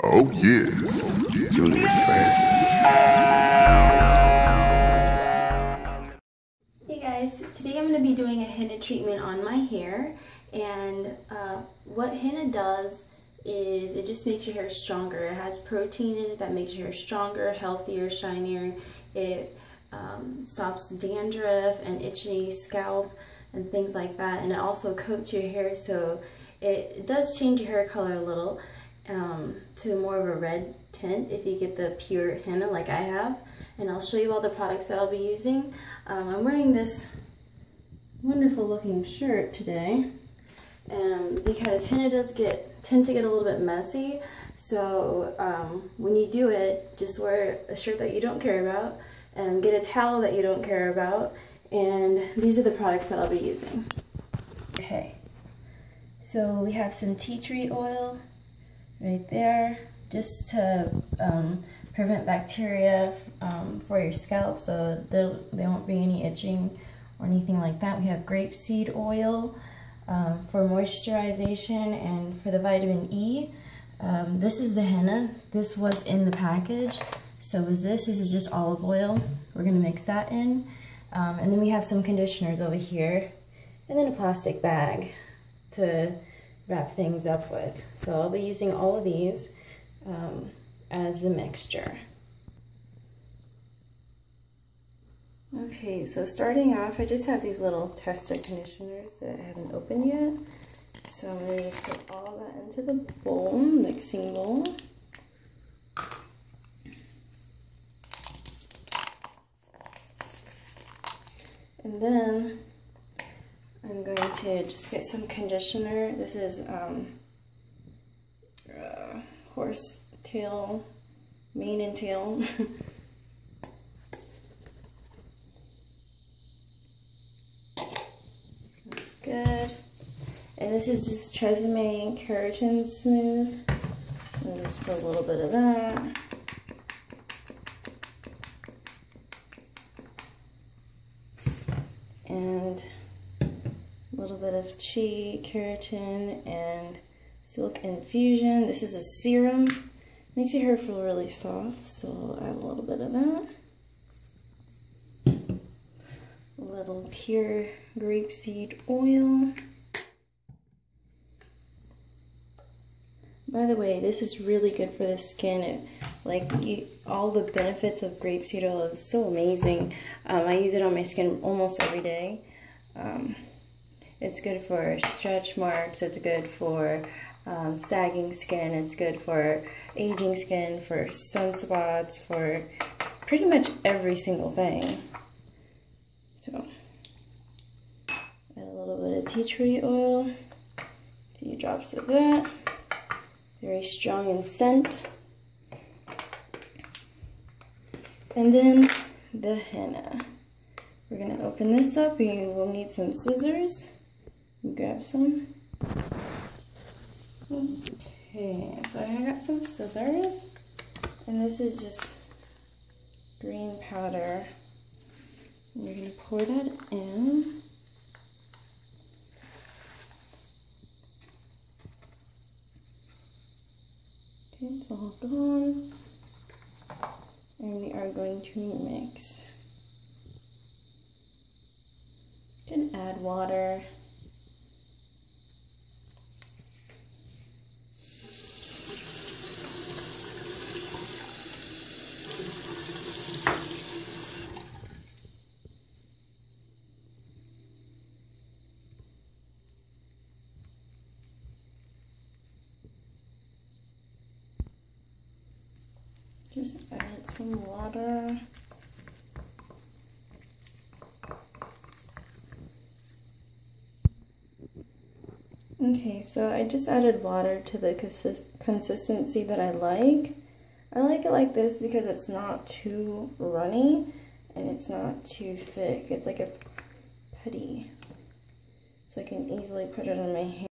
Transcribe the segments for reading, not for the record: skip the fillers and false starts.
Oh yes, Julius fans. Hey guys, today I'm going to be doing a henna treatment on my hair, and what henna does is it just makes your hair stronger. It has protein in it that makes your hair stronger, healthier, shinier. It stops dandruff and itchy scalp and things like that, and it also coats your hair, so it does change your hair color a little to more of a red tint if you get the pure henna like I have. And I'll show you all the products that I'll be using. I'm wearing this wonderful looking shirt today because henna does tend to get a little bit messy, so when you do it, just wear a shirt that you don't care about and get a towel that you don't care about, and these are the products that I'll be using. Okay, so we have some tea tree oil right there, just to prevent bacteria for your scalp, so there won't be any itching or anything like that. We have grape seed oil for moisturization and for the vitamin E. This is the henna. This was in the package. So is this. This is just olive oil. We're gonna mix that in. And then we have some conditioners over here, and then a plastic bag to wrap things up with. So I'll be using all of these as the mixture. Okay, so starting off, I just have these little tester conditioners that I haven't opened yet. So I'm gonna just put all that into the bowl, mixing bowl. And then I'm going to just get some conditioner. This is horse tail, mane and tail. That's good. And this is just TRESemme Keratin Smooth. I'll just put a little bit of that. And a little bit of Keratin and silk infusion. This is a serum. Makes your hair feel really soft, so I'll add a little bit of that. A little pure grape seed oil. By the way, this is really good for the skin. All the benefits of grape seed oil is so amazing. I use it on my skin almost every day. It's good for stretch marks. It's good for sagging skin. It's good for aging skin, for sunspots, for pretty much every single thing. So, add a little bit of tea tree oil, a few drops of that. Very strong in scent. And then the henna. We're gonna open this up, and you will need some scissors. Grab some. Okay, so I got some scissors, and this is just green powder. And you're gonna pour that in. Okay, it's all gone. And we are going to mix. You can add water. Just add some water. Okay, so I just added water to the consistency that I like. I like it like this because it's not too runny and it's not too thick. It's like a putty, so I can easily put it on my hair.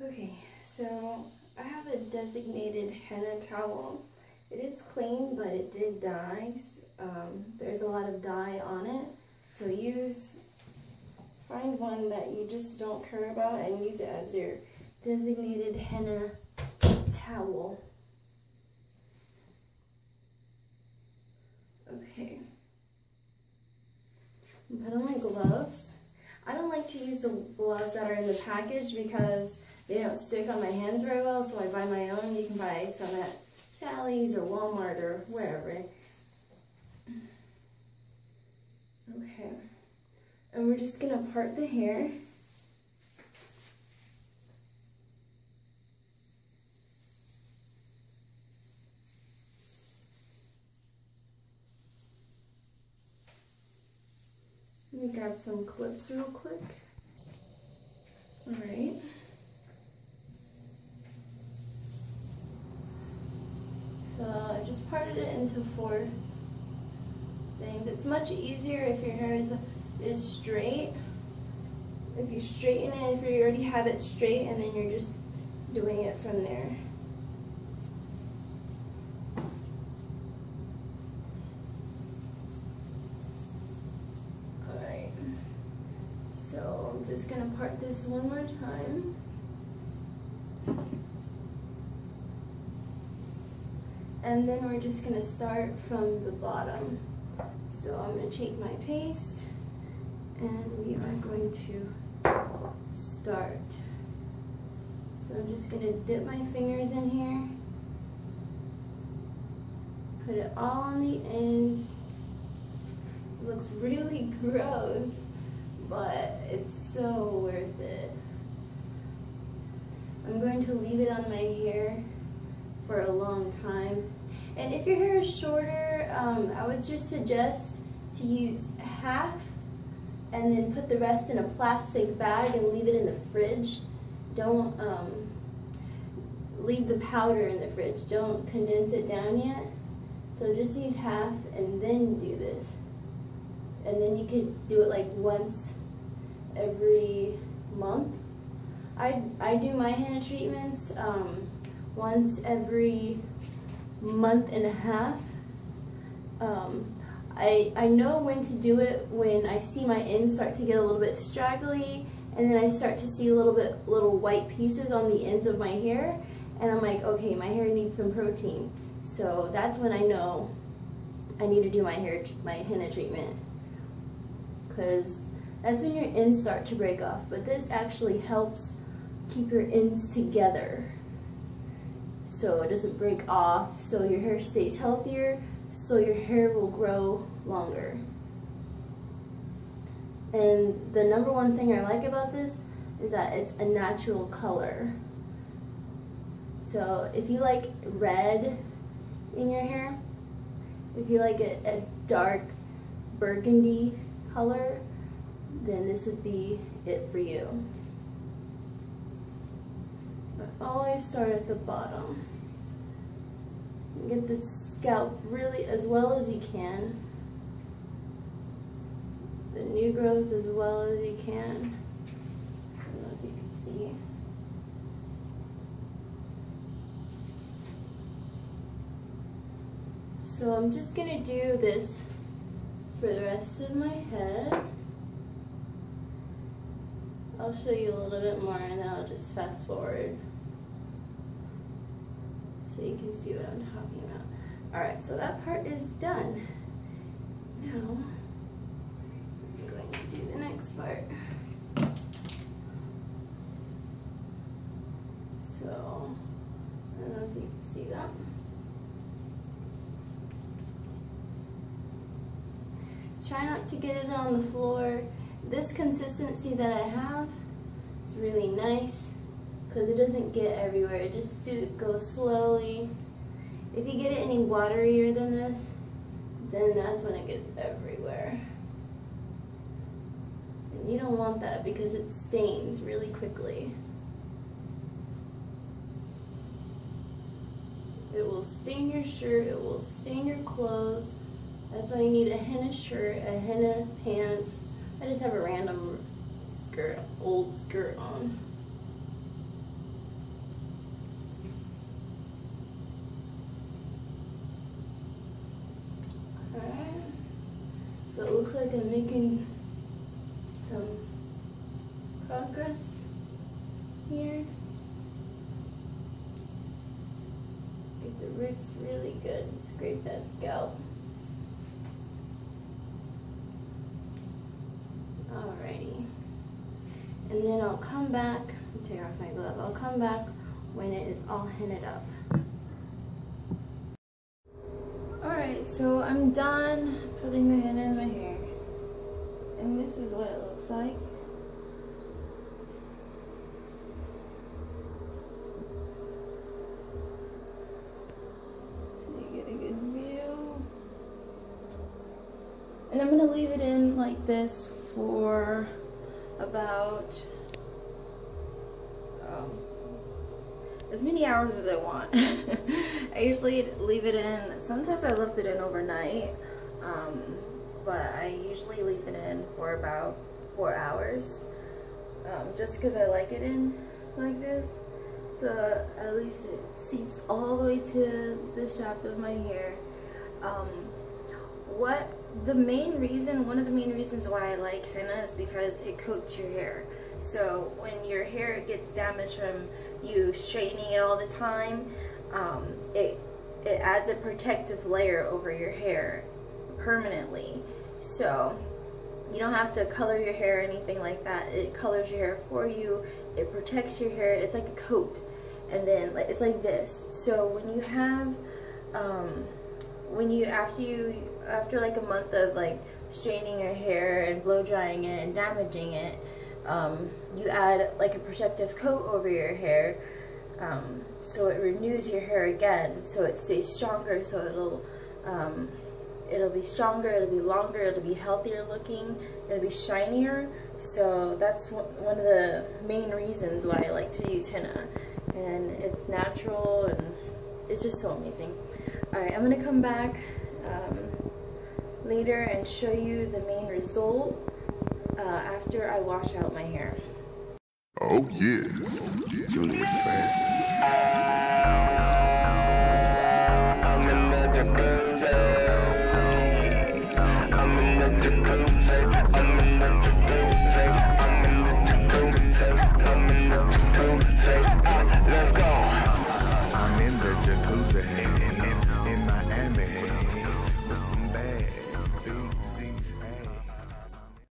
Okay, so I have a designated henna towel. It is clean, but it did dye. There's a lot of dye on it, so find one that you just don't care about and use it as your designated henna towel. Okay. Put on my gloves. I don't like to use the gloves that are in the package because they don't stick on my hands very well, so I buy my own. You can buy some at Sally's or Walmart or wherever. Okay. And we're just gonna part the hair. Let me grab some clips real quick. All right. So I just parted it into 4 things. It's much easier if your hair is straight. If you straighten it, if you already have it straight, and then you're just doing it from there. Alright. So I'm just gonna part this one more time. And then we're just gonna start from the bottom. So I'm gonna take my paste and we are going to start. So I'm just gonna dip my fingers in here, put it all on the ends. It looks really gross, but it's so worth it. I'm going to leave it on my hair for a long time. And if your hair is shorter, I would just suggest to use half and then put the rest in a plastic bag and leave it in the fridge. Don't leave the powder in the fridge. Don't condense it down yet. So just use half and then do this. And then you could do it like once every month. I do my henna treatments once every month and a half. I know when to do it when I see my ends start to get a little bit straggly, and then I start to see little white pieces on the ends of my hair, and I'm like, okay, my hair needs some protein. So that's when I know I need to do my henna treatment, because that's when your ends start to break off. But this actually helps keep your ends together so it doesn't break off, so your hair stays healthier, so your hair will grow longer. And the number one thing I like about this is that it's a natural color. So if you like red in your hair, if you like a dark burgundy color, then this would be it for you. But always start at the bottom. Get the scalp really as well as you can. The new growth as well as you can. I don't know if you can see. So I'm just gonna do this for the rest of my head. I'll show you a little bit more and then I'll just fast forward so you can see what I'm talking about. Alright, so that part is done. Now, I'm going to do the next part. So, I don't know if you can see that. Try not to get it on the floor. This consistency that I have is really nice because it doesn't get everywhere. Just go slowly. If you get it any waterier than this, then that's when it gets everywhere. And you don't want that because it stains really quickly. It will stain your shirt, it will stain your clothes. That's why you need a henna shirt, a henna pants. I just have a random skirt, old skirt on. Alright, so it looks like I'm making some progress here. Make the roots really good. Scrape that scalp. Alrighty. And then I'll come back, take off my glove, I'll come back when it is all hennaed up. Alright, so I'm done putting the henna in my hair. And this is what it looks like. So you get a good view. And I'm going to leave it in like this for about as many hours as I want. I usually leave it in, sometimes I left it in overnight, but I usually leave it in for about 4 hours, just because I like it in like this, so at least it seeps all the way to the shaft of my hair. One of the main reasons why I like henna is because it coats your hair. So when your hair gets damaged from you straightening it all the time, it adds a protective layer over your hair permanently. So you don't have to color your hair or anything like that. It colors your hair for you. It protects your hair. It's like a coat. And then it's like this. So when you have after like a month of like straightening your hair and blow drying it and damaging it, you add like a protective coat over your hair, so it renews your hair again, so it stays stronger, so it'll be stronger, it'll be longer, it'll be healthier looking, it'll be shinier. So that's one of the main reasons why I like to use henna, and it's natural and it's just so amazing. Alright, I'm gonna come back later and show you the main result after I wash out my hair. Oh yes, Julius fastest. I'm in the jacuzzi. I'm in the jacuzzi.